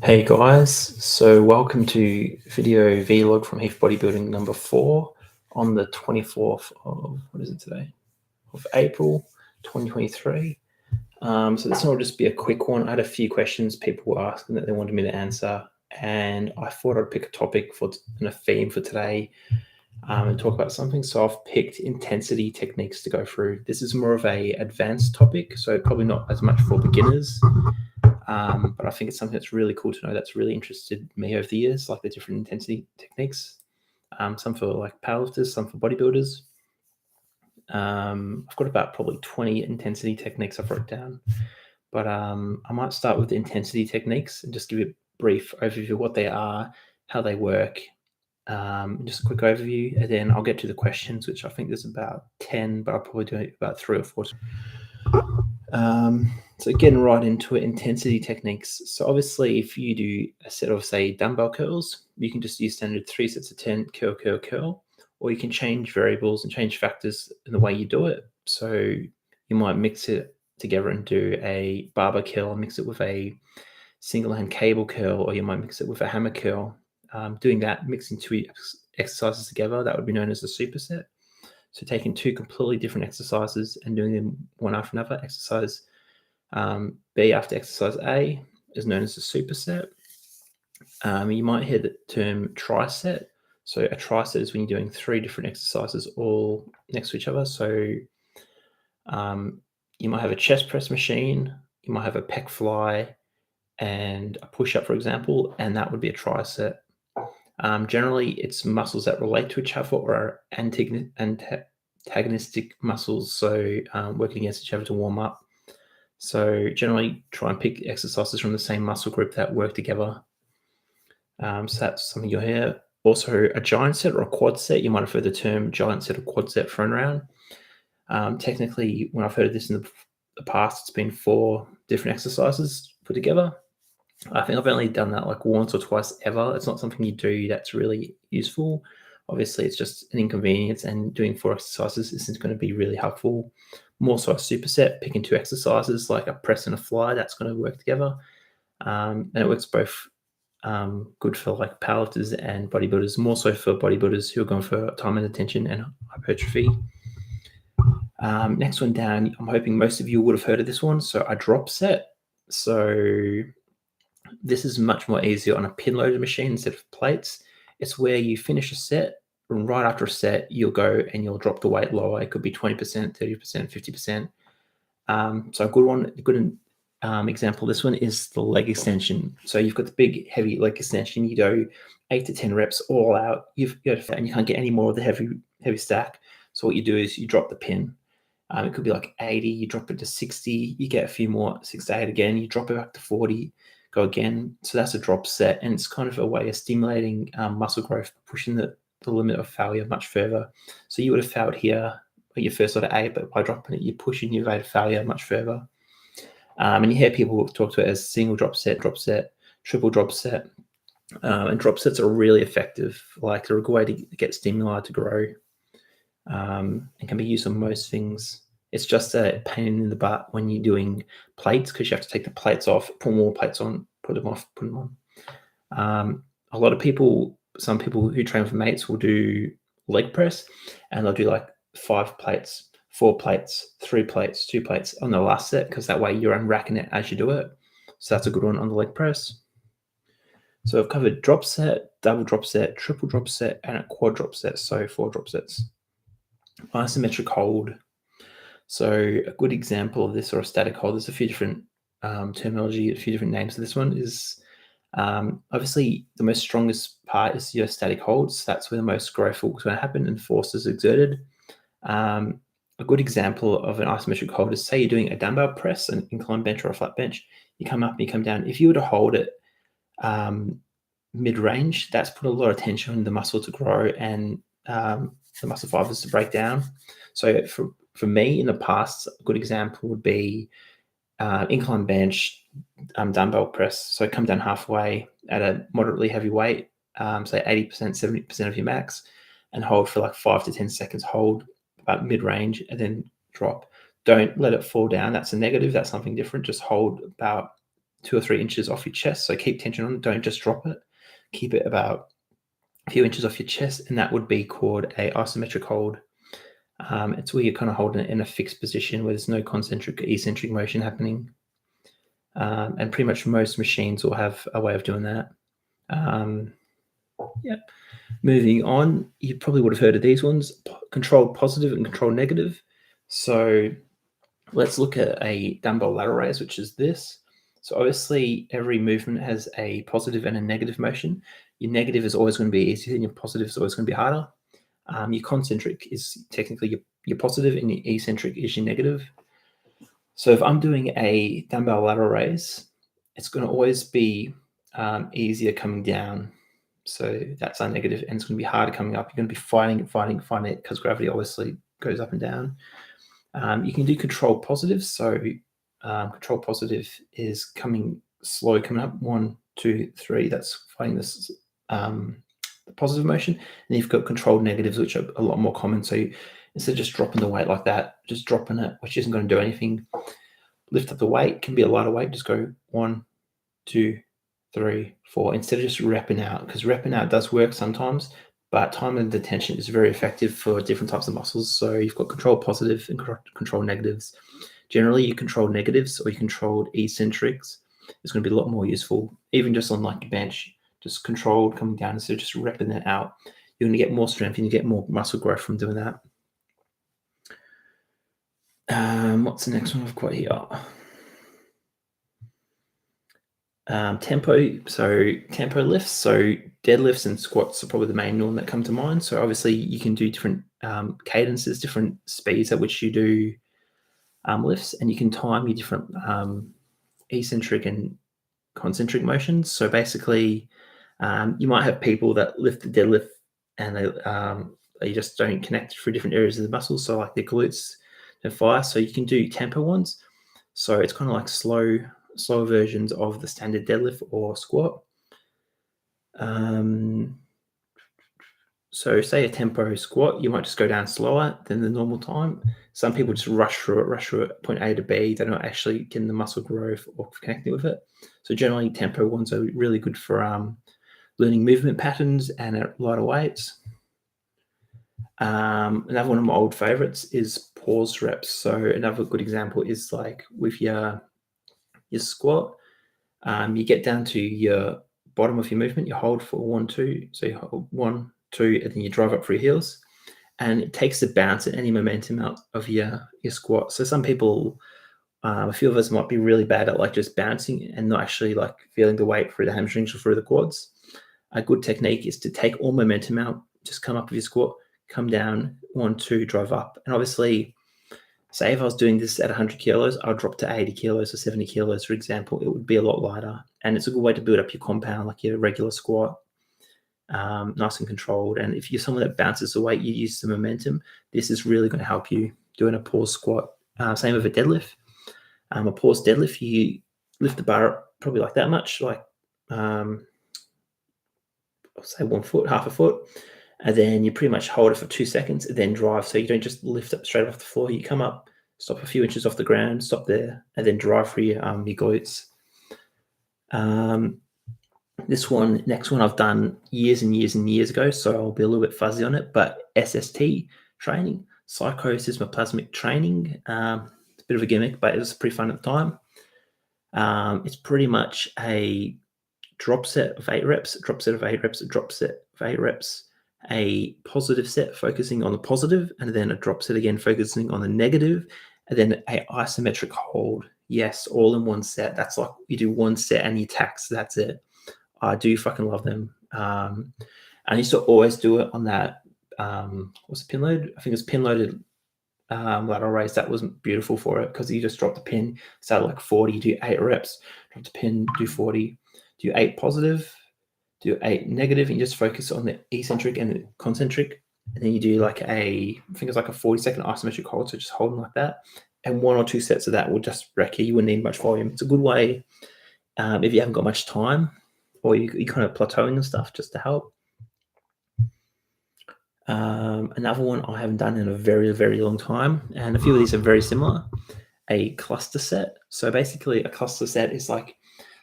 Hey guys, so welcome to video vlog from Heath Bodybuilding number 4 on the 24th of, what is it today? Of April 2023. So this one will just be a quick one. I had a few questions people were asking that they wanted me to answer, and I thought I'd pick a topic and a theme for today and talk about something. So I've picked intensity techniques to go through. This is more of a advanced topic, so probably not as much for beginners. But I think it's something that's really cool to know, that's really interested me over the years, like the different intensity techniques. Some for like powerlifters, some for bodybuilders. I've got about probably 20 intensity techniques I've wrote down. But I might start with the intensity techniques and just give you a brief overview of what they are, how they work, just a quick overview, and then I'll get to the questions, which I think there's about 10, but I'll probably do about 3 or 4. So getting right into it, intensity techniques. So obviously, if you do a set of, say, dumbbell curls, you can just use standard 3 sets of 10, curl, curl, curl, or you can change variables and change factors in the way you do it. So you might mix it together and do a barbell curl and mix it with a single hand cable curl, or you might mix it with a hammer curl. Doing that, mixing two exercises together, that would be known as a superset. So taking two completely different exercises and doing them one after another. Exercise B after exercise A is known as a superset. You might hear the term triset. So a triset is when you're doing 3 different exercises all next to each other. So you might have a chest press machine, you might have a pec fly and a push-up, for example, and that would be a triset. Generally, it's muscles that relate to each other or are antagonistic muscles, so working against each other to warm up. So generally, try and pick exercises from the same muscle group that work together. So that's something you'll hear. Also, a giant set or a quad set. You might have heard the term giant set or quad set thrown around. Technically, when I've heard this in the past, it's been 4 different exercises put together. I think I've only done that like once or twice ever. It's not something you do that's really useful. Obviously, it's just an inconvenience, and doing 4 exercises isn't going to be really helpful. More so a superset, picking 2 exercises like a press and a fly, that's going to work together. And it works both good for like powerlifters and bodybuilders, more so for bodybuilders who are going for time and attention and hypertrophy. Next one down, I'm hoping most of you would have heard of this one. So a drop set. So this is much more easier on a pin loaded machine instead of plates. It's where you finish a set, and right after a set, you'll go and you'll drop the weight lower. It could be 20%, 30%, 50%. So a good one, a good example of this one is the leg extension. So you've got the big, heavy leg extension. You go 8 to 10 reps all out. And you can't get any more of the heavy stack. So what you do is you drop the pin. It could be like 80. You drop it to 60. You get a few more, 6 to 8 again. You drop it back to 40. Go again. So that's a drop set, and it's kind of a way of stimulating muscle growth, pushing the limit of failure much further. So you would have failed here at your first sort of 8, but by dropping it, you're pushing your rate of failure much further. And you hear people talk to it as single drop set, triple drop set. And drop sets are really effective. Like they're a good way to get stimuli to grow, and can be used on most things. It's just a pain in the butt when you're doing plates, because you have to take the plates off, put more plates on, put them off, put them on. A lot of people, some people who train with mates will do leg press, and they'll do like 5 plates, 4 plates, 3 plates, 2 plates on the last set, because that way you're unracking it as you do it. So that's a good one on the leg press. So I've covered drop set, double drop set, triple drop set, and a quad drop set. So 4 drop sets. Isometric hold. So a good example of this, or a static hold, there's a few different terminology, a few different names for this one. Is obviously the most strongest part is your static holds. So that's where the most growth is going to happen and force is exerted. A good example of an isometric hold is, say you're doing a dumbbell press, an incline bench or a flat bench. You come up and you come down. If you were to hold it mid-range, that's put a lot of tension on the muscle to grow and the muscle fibers to break down. So for me in the past, a good example would be incline bench, dumbbell press. So come down halfway at a moderately heavy weight, say 80%, 70% of your max, and hold for like 5 to 10 seconds, hold about mid-range, and then drop. Don't let it fall down. That's a negative. That's something different. Just hold about 2 or 3 inches off your chest. So keep tension on, don't just drop it. Keep it about a few inches off your chest, and that would be called a isometric hold. It's where you're kind of holding it in a fixed position where there's no concentric or eccentric motion happening. And pretty much most machines will have a way of doing that. Yep. Moving on, you probably would have heard of these ones, control positive and control negative. So let's look at a dumbbell lateral raise, which is this. So obviously every movement has a positive and a negative motion. Your negative is always going to be easier and your positive is always going to be harder. Your concentric is technically your positive and your eccentric is your negative. So if I'm doing a dumbbell lateral raise, it's going to always be easier coming down. So that's our negative, and it's going to be harder coming up. You're going to be fighting it because gravity obviously goes up and down. You can do control positive. So control positive is coming slow, coming up 1, 2, 3. That's fighting this positive motion. And you've got controlled negatives, which are a lot more common. So instead of just dropping the weight like that, just dropping it, which isn't going to do anything. Lift up the weight, can be a lighter weight. Just go 1, 2, 3, 4. Instead of just repping out, because repping out does work sometimes, but time and attention is very effective for different types of muscles. So you've got control positive and control negatives. Generally, you control negatives or you control eccentrics. It's going to be a lot more useful, even just on like a bench, just controlled coming down instead of just repping that out. You're going to get more strength and you get more muscle growth from doing that. What's the next one I've got here? Tempo. So tempo lifts. So deadlifts and squats are probably the main one that come to mind. So obviously you can do different cadences, different speeds at which you do lifts, and you can time your different eccentric and concentric motions. So basically, you might have people that lift the deadlift and they just don't connect through different areas of the muscles. So like their glutes and fire. So you can do tempo ones. So it's kind of like slower versions of the standard deadlift or squat. So say a tempo squat, you might just go down slower than the normal time. Some people just rush through it, point A to B. They're not actually getting the muscle growth or connecting with it. So generally tempo ones are really good for learning movement patterns and at lighter weights. Another one of my old favorites is pause reps. So another good example is like with your squat, you get down to your bottom of your movement, you hold for 1, 2. So you hold 1, 2, and then you drive up for your heels. And it takes the bounce and any momentum out of your squat. So some people, a few of us might be really bad at like just bouncing and not actually like feeling the weight through the hamstrings or through the quads. A good technique is to take all momentum out, just come up with your squat, come down, 1, 2, drive up. And obviously, say if I was doing this at 100 kilos, I'll drop to 80 kilos or 70 kilos, for example. It would be a lot lighter. And it's a good way to build up your compound, like your regular squat, nice and controlled. And if you're someone that bounces the weight, you use the momentum, this is really going to help you doing a pause squat. Same with a deadlift. A pause deadlift, you lift the bar up probably like that much, like say 1 foot, half a foot. And then you pretty much hold it for 2 seconds and then drive. So you don't just lift up straight off the floor. You come up, stop a few inches off the ground, stop there, and then drive for your glutes. This next one I've done years and years and years ago, so I'll be a little bit fuzzy on it, but SST training, psychosysmoplasmic training. It's a bit of a gimmick, but it was pretty fun at the time. It's pretty much a drop set of 8 reps, a drop set of 8 reps, a drop set of 8 reps, a positive set focusing on the positive, and then a drop set again focusing on the negative, and then an isometric hold. Yes, all in one set. That's like you do one set and you tax. That's it. I do fucking love them. I used to always do it on that. What's the pin load? I think it's pin loaded lateral raise. That was beautiful for it because you just drop the pin, start like 40, do 8 reps, drop the pin, do 40, do 8 positive, do 8 negative, and you just focus on the eccentric and the concentric. And then you do like I think it's like a 40-second isometric hold. So just holding like that. And 1 or 2 sets of that will just wreck you. You wouldn't need much volume. It's a good way if you haven't got much time or you kind of plateauing and stuff just to help. Another one I haven't done in a very, very long time, and a few of these are very similar, a cluster set. So basically a cluster set is like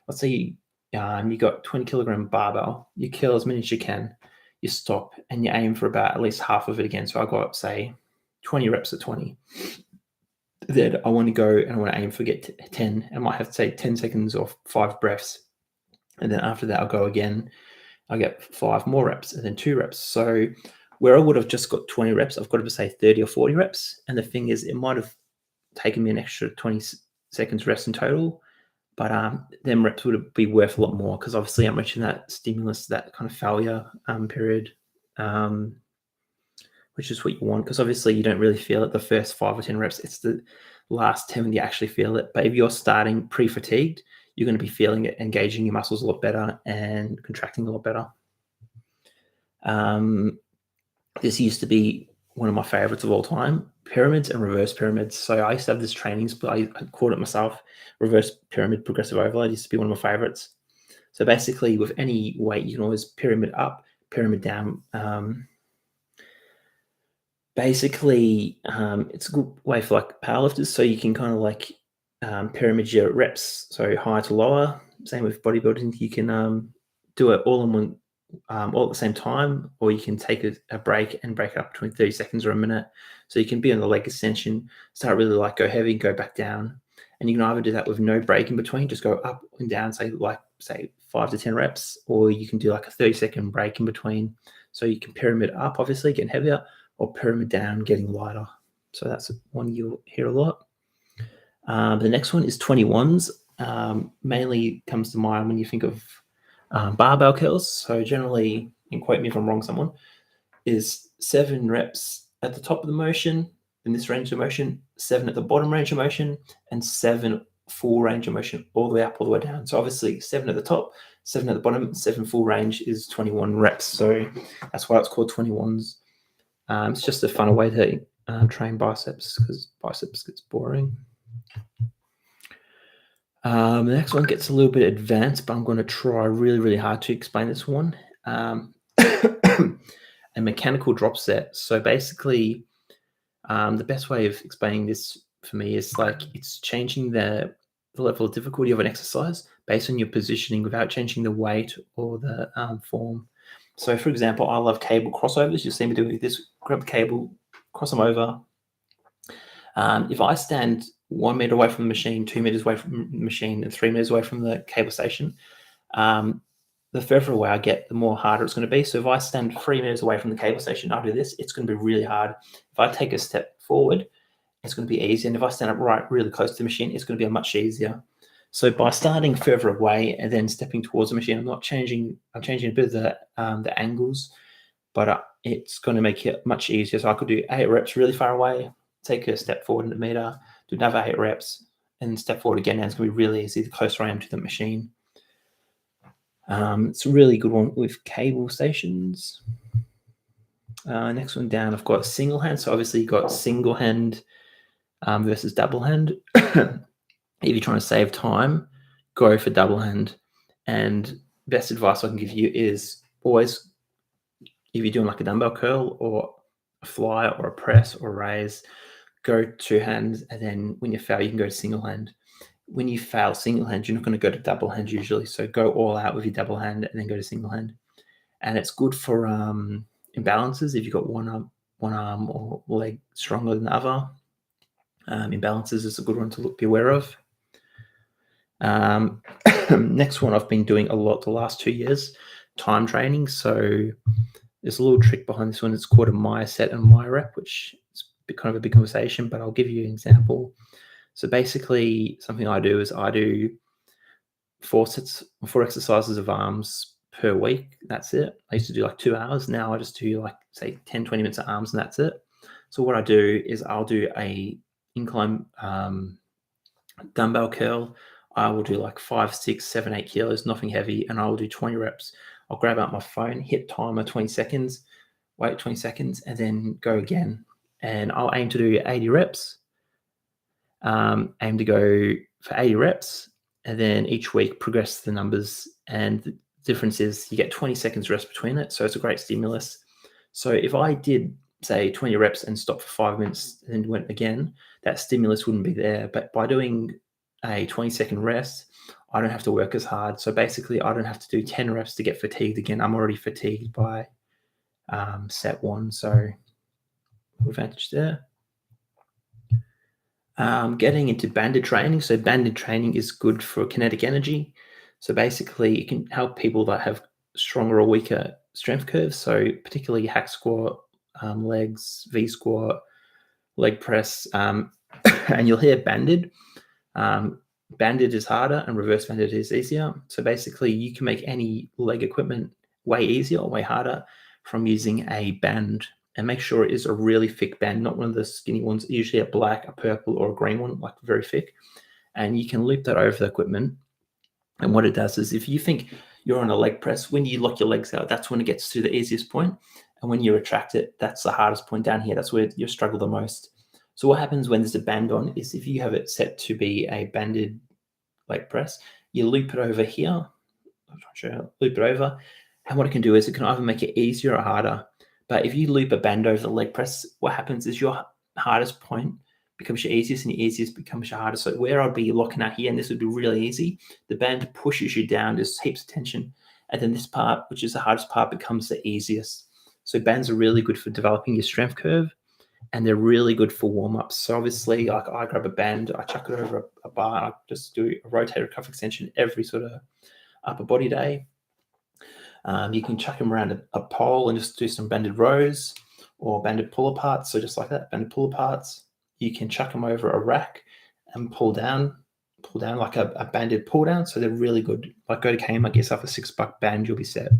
let's say you got 20 kilogram barbell, you kill as many as you can, you stop, and you aim for about at least half of it again. So I got, say, 20 reps at 20. Then I want to go and I want to aim for get 10. I might have to say 10 seconds or 5 breaths. And then after that, I'll go again. I get 5 more reps and then 2 reps. So where I would have just got 20 reps, I've got to say 30 or 40 reps. And the thing is, it might have taken me an extra 20 seconds rest in total, but them reps would be worth a lot more because obviously I'm reaching that stimulus, that kind of failure period, which is what you want, because obviously you don't really feel it the first 5 or 10 reps. It's the last 10 when you actually feel it. But if you're starting pre-fatigued, you're going to be feeling it, engaging your muscles a lot better and contracting a lot better. This used to be one of my favorites of all time, pyramids and reverse pyramids. So I used to have this training split. I called it myself reverse pyramid progressive overload. It used to be one of my favorites. So basically with any weight, you can always pyramid up, pyramid down. Basically, it's a good way for like powerlifters. So you can kind of like pyramid your reps, so higher to lower. Same with bodybuilding. You can do it all in one, all at the same time, or you can take a break and break it up between 30 seconds or a minute. So you can be on the leg extension, start really like go heavy, go back down. And you can either do that with no break in between, just go up and down, say 5 to 10 reps, or you can do like a 30-second break in between. So you can pyramid up, obviously, getting heavier, or pyramid down, getting lighter. So that's one you'll hear a lot. The next one is 21s. Mainly comes to mind when you think of barbell curls. So generally, and quote me if I'm wrong, someone, is 7 reps at the top of the motion, in this range of motion, 7 at the bottom range of motion, and 7 full range of motion, all the way up, all the way down. So obviously 7 at the top, 7 at the bottom, 7 full range is 21 reps. So that's why it's called 21s. It's just a funner way to train biceps, because biceps gets boring. The next one gets a little bit advanced, but I'm going to try really, really hard to explain this one. A mechanical drop set. So basically, the best way of explaining this for me is like it's changing the level of difficulty of an exercise based on your positioning without changing the weight or the form. So, for example, I love cable crossovers. You'll see me doing this. Grab the cable, cross them over. If I stand 1 meter away from the machine, 2 meters away from the machine, and 3 meters away from the cable station, the further away I get, the more harder it's going to be. So if I stand 3 meters away from the cable station, I do this, it's going to be really hard. If I take a step forward, it's going to be easy. And if I stand up really close to the machine, it's going to be much easier. So by starting further away and then stepping towards the machine, I'm changing a bit of the angles, but it's going to make it much easier. So I could do 8 reps really far away, take a step forward in a meter, do another 8 reps, and step forward again. And it's going to be really easy the closer I am to the machine. It's a really good one with cable stations. Next one down, I've got single hand. So obviously you've got single hand versus double hand. If you're trying to save time, go for double hand. And best advice I can give you is always, if you're doing like a dumbbell curl or a fly or a press or a raise, go 2 hands, and then when you fail, you can go to single hand. When you fail single hand, you're not going to go to double hand usually. So go all out with your double hand and then go to single hand. And it's good for imbalances. If you've got one arm or leg stronger than the other, imbalances is a good one to be aware of. Next one I've been doing a lot the last 2 years, time training. So there's a little trick behind this one. It's called a Maya set and Maya rep, which is kind of a big conversation, but I'll give you an example. So basically something I do is I do 4 exercises of arms per week. That's it. I used to do like 2 hours. Now I just do like say 10, 20 minutes of arms and that's it. So what I do is I'll do a incline dumbbell curl. I will do like 5, 6, 7, 8 kilos, nothing heavy, and I will do 20 reps. I'll grab out my phone, hit timer 20 seconds, wait 20 seconds, and then go again. And I'll aim to do 80 reps. Aim to go for 80 reps, and then each week progress the numbers. And the difference is you get 20 seconds rest between it. So it's a great stimulus. So if I did say 20 reps and stop for 5 minutes and went again, that stimulus wouldn't be there. But by doing a 20-second rest, I don't have to work as hard. So basically, I don't have to do 10 reps to get fatigued again. I'm already fatigued by set 1. So advantage there. Getting into banded training. So banded training is good for kinetic energy. So basically, it can help people that have stronger or weaker strength curves. So particularly hack squat, legs, V squat, leg press, and you'll hear banded. Banded is harder and reverse banded is easier. So basically, you can make any leg equipment way easier or way harder from using a band, and make sure it is a really thick band, not one of the skinny ones, usually a black, a purple, or a green one, like very thick. And you can loop that over the equipment. And what it does is, if you think you're on a leg press, when you lock your legs out, that's when it gets to the easiest point. And when you retract it, that's the hardest point down here. That's where you struggle the most. So what happens when there's a band on is, if you have it set to be a banded leg press, you loop it over here. I'm trying to show you, loop it over. And what it can do is, it can either make it easier or harder. But if you loop a band over the leg press, what happens is your hardest point becomes your easiest, and your easiest becomes your hardest. So where I'd be locking out here, and this would be really easy, the band pushes you down, there's heaps of tension. And then this part, which is the hardest part, becomes the easiest. So bands are really good for developing your strength curve, and they're really good for warm-ups. So obviously, like, I grab a band, I chuck it over a bar, and I just do a rotator cuff extension every sort of upper body day. You can chuck them around a pole and just do some banded rows or banded pull aparts. So just like that, banded pull aparts. You can chuck them over a rack and pull down like a banded pull down. So they're really good. Like, go to Kmart, get yourself a $6 band, you'll be set.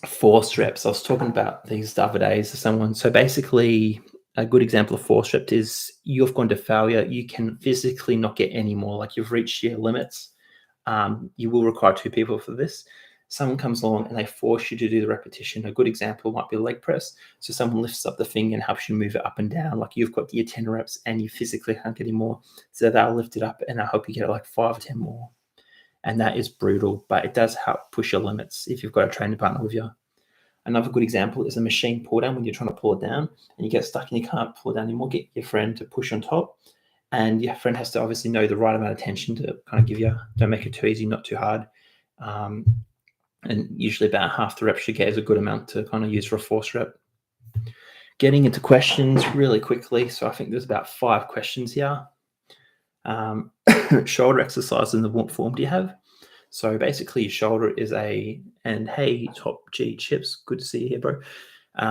Force reps. I was talking about these the other days to someone. So basically, a good example of force rep is, you've gone to failure. You can physically not get any more. Like, you've reached your limits. You will require 2 people for this. Someone comes along and they force you to do the repetition. A good example might be a leg press. So someone lifts up the thing and helps you move it up and down. Like, you've got your 10 reps and you physically can't get any more. So they'll lift it up and I hope you get like 5 or 10 more. And that is brutal, but it does help push your limits if you've got a training partner with you. Another good example is a machine pull down. When you're trying to pull it down and you get stuck and you can't pull it down anymore, get your friend to push on top. And your friend has to obviously know the right amount of tension to kind of give you, don't make it too easy, not too hard. And usually about half the reps you get is a good amount to kind of use for a force rep. Getting into questions really quickly. So I think there's about 5 questions here. Shoulder exercise in what form do you have? So basically, your shoulder is and hey, Top G Chips, good to see you here, bro.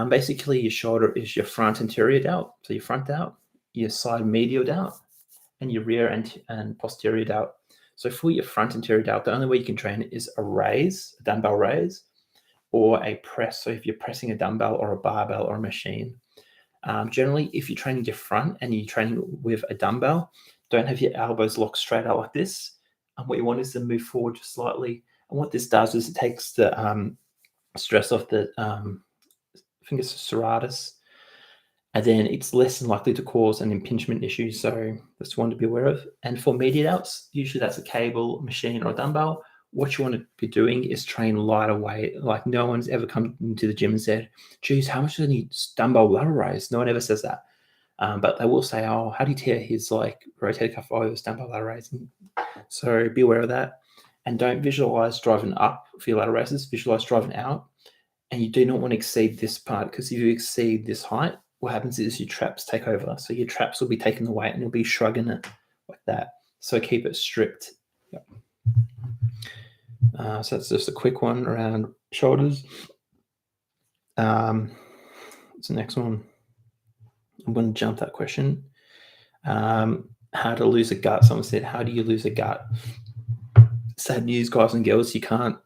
Basically, your shoulder is your front anterior delt, so your front delt, your side medial delt, and your rear and posterior delt. So for your front anterior delt, the only way you can train it is a dumbbell raise, or a press. So if you're pressing a dumbbell or a barbell or a machine. Generally, if you're training your front and you're training with a dumbbell, don't have your elbows locked straight out like this. And what you want is to move forward just slightly. And what this does is, it takes the stress off the, I think it's serratus, and then it's less than likely to cause an impingement issue. So that's one to be aware of. And for medial delts, usually that's a cable, machine, or a dumbbell. What you want to be doing is train lighter weight. Like, no one's ever come into the gym and said, geez, how much do I need dumbbell lateral raise? No one ever says that. But they will say, oh, how do you tear his like rotator cuff? Oh, it was dumbbell lateral raising. So be aware of that. And don't visualize driving up for your lateral raises, visualize driving out. And you do not want to exceed this part, because if you exceed this height, what happens is your traps take over. So your traps will be taking the weight and you'll be shrugging it like that. So keep it strict. Yep. So that's just a quick one around shoulders. What's the next one? I'm going to jump that question. How to lose a gut. Someone said, how do you lose a gut? Sad news, guys and girls, you can't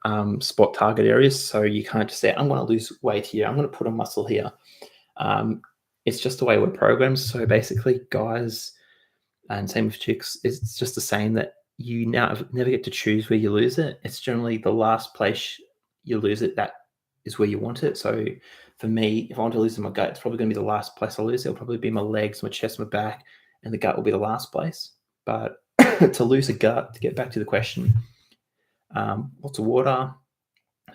spot target areas. So you can't just say, I'm going to lose weight here, I'm going to put a muscle here. It's just the way we're programmed. So basically, guys, and same with chicks, it's just the same that you now never get to choose where you lose it. It's generally the last place you lose it, that is where you want it. So for me, if I want to lose in my gut, it's probably going to be the last place I lose it. It'll probably be my legs, my chest, my back, and the gut will be the last place. But to lose a gut, to get back to the question, lots of water,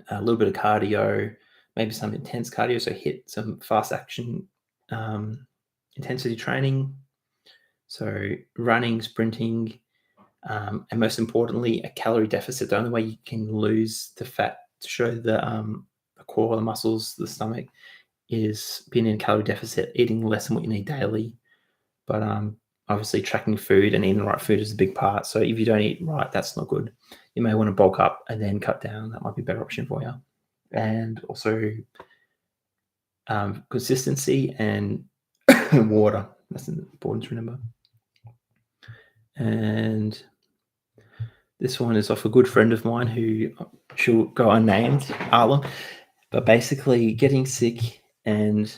a little bit of cardio, maybe some intense cardio, so hit some fast action intensity training. So running, sprinting, And most importantly, a calorie deficit. The only way you can lose the fat to show the core, the muscles, the stomach, is being in a calorie deficit, eating less than what you need daily. But obviously, tracking food and eating the right food is a big part. So if you don't eat right, that's not good. You may want to bulk up and then cut down. That might be a better option for you. And also consistency and water. That's important to remember. And this one is off a good friend of mine who she'll go unnamed, Arlen. But basically, getting sick and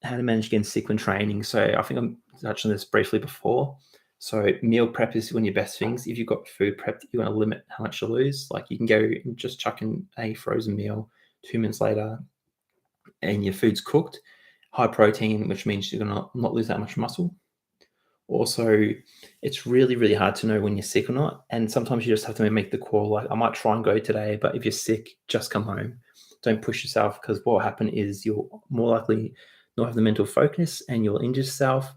how to manage getting sick when training. So I think I touched on this briefly before. So meal prep is one of your best things. If you've got food prep, you're going to limit how much you lose. Like you can go and just chuck in a frozen meal 2 minutes later and your food's cooked, high protein, which means you're going to not lose that much muscle. Also, it's really, really hard to know when you're sick or not. And sometimes you just have to make the call, like, I might try and go today, but if you're sick, just come home. Don't push yourself, because what will happen is you'll more likely not have the mental focus and you'll injure yourself,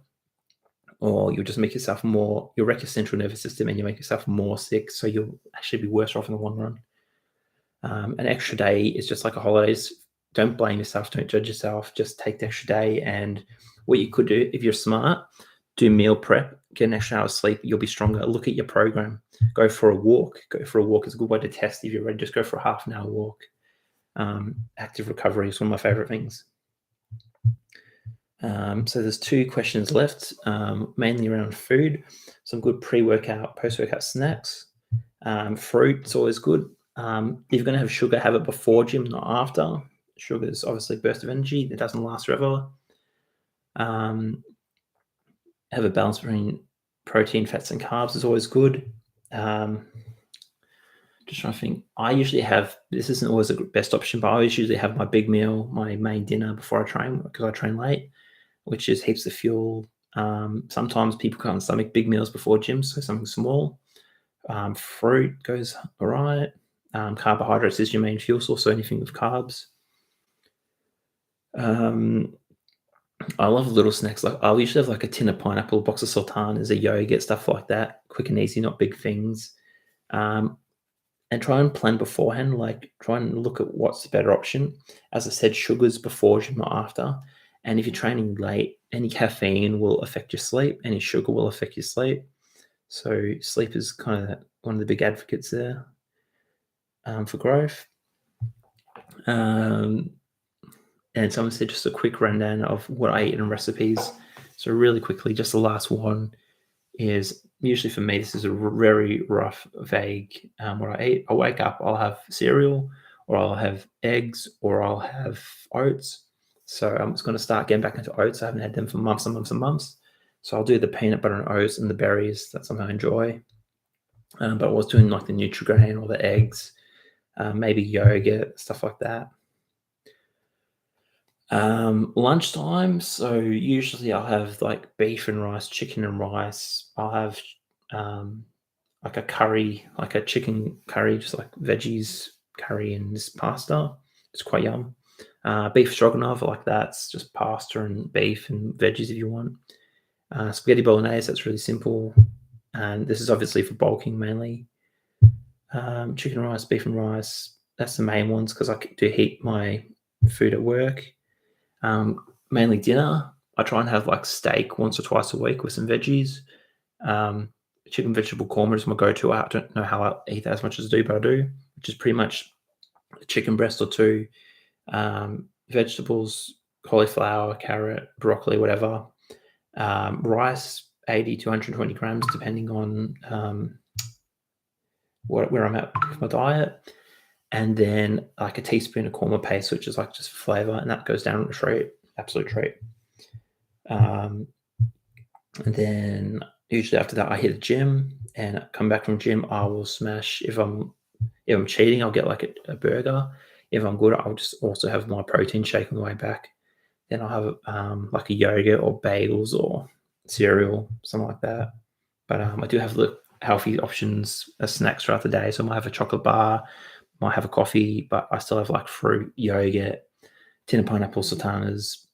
or you'll just make yourself more, you'll wreck your central nervous system and you make yourself more sick. So you'll actually be worse off in the long run. An extra day is just like a holidays. Don't blame yourself. Don't judge yourself. Just take the extra day. And what you could do, if you're smart, do meal prep, get an extra hour of sleep, you'll be stronger. Look at your program. Go for a walk. Go for a walk is a good way to test if you're ready. Just go for a half an hour walk. Active recovery is one of my favorite things. So there's 2 questions left, mainly around food. Some good pre-workout, post-workout snacks. Fruit is always good. If you're going to have sugar, have it before gym, not after. Sugar is obviously a burst of energy. It doesn't last forever. Have a balance between protein, fats, and carbs is always good. Just trying to think. I usually have, this isn't always the best option, but I always usually have my big meal, my main dinner before I train, because I train late, which is heaps of fuel. Sometimes people can't stomach big meals before gym, so something small. Fruit goes all right. Carbohydrates is your main fuel source, so anything with carbs. I love little snacks. Like I'll usually have like a tin of pineapple, a box of sultanas, a yogurt, stuff like that. Quick and easy, not big things. And try and plan beforehand. Like try and look at what's the better option. As I said, sugars before gym, not after. And if you're training late, any caffeine will affect your sleep. Any sugar will affect your sleep. So sleep is kind of one of the big advocates there for growth. And someone said just a quick rundown of what I eat and recipes. So really quickly, just the last one is usually for me, this is a very rough, vague what I eat. I wake up, I'll have cereal, or I'll have eggs, or I'll have oats. So I'm just going to start getting back into oats. I haven't had them for months and months and months. So I'll do the peanut butter and oats and the berries. That's something I enjoy. But I was doing like the Nutri-Grain or the eggs, maybe yogurt, stuff like that. Lunchtime, so usually I'll have like beef and rice, chicken and rice. I'll have like a curry, like a chicken curry, just like veggies curry and this pasta. It's quite yum. Beef stroganoff, like that's just pasta and beef and veggies if you want. Spaghetti bolognese, that's really simple. And this is obviously for bulking mainly. Chicken and rice, beef and rice, that's the main ones because I do heat my food at work. Mainly dinner. I try and have like steak once or twice a week with some veggies. Chicken vegetable korma is my go-to. I don't know how I eat that as much as I do, but I do, which is pretty much a chicken breast or 2, vegetables, cauliflower, carrot, broccoli, whatever. Rice, 80 to 120 grams, depending on where I'm at with my diet. And then like a teaspoon of korma paste, which is like just for flavor, and that goes down a treat, absolute treat. And then usually after that, I hit the gym, and I come back from gym. I will smash. If I'm cheating, I'll get like a burger. If I'm good, I'll just also have my protein shake on the way back. Then I'll have like a yogurt or bagels or cereal, something like that. But I do have the healthy options as snacks throughout the day. So I might have a chocolate bar, might have a coffee, but I still have like fruit, yogurt, tin of pineapple, sultanas.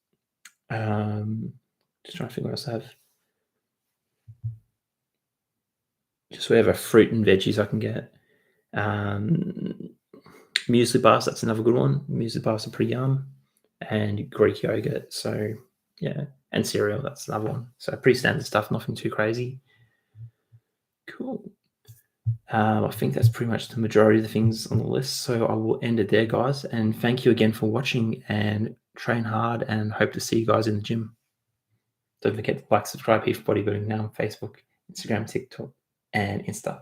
Just trying to think what else I have. just whatever fruit and veggies I can get. Muesli bars, that's another good one. Muesli bars are pretty yum. And Greek yogurt. So yeah, and cereal, that's another one. So pretty standard stuff, nothing too crazy. Cool. I think that's pretty much the majority of the things on the list. So I will end it there, guys. And thank you again for watching, and train hard, and hope to see you guys in the gym. Don't forget to like, subscribe, Heath Bodybuilding now on Facebook, Instagram, TikTok, and Insta.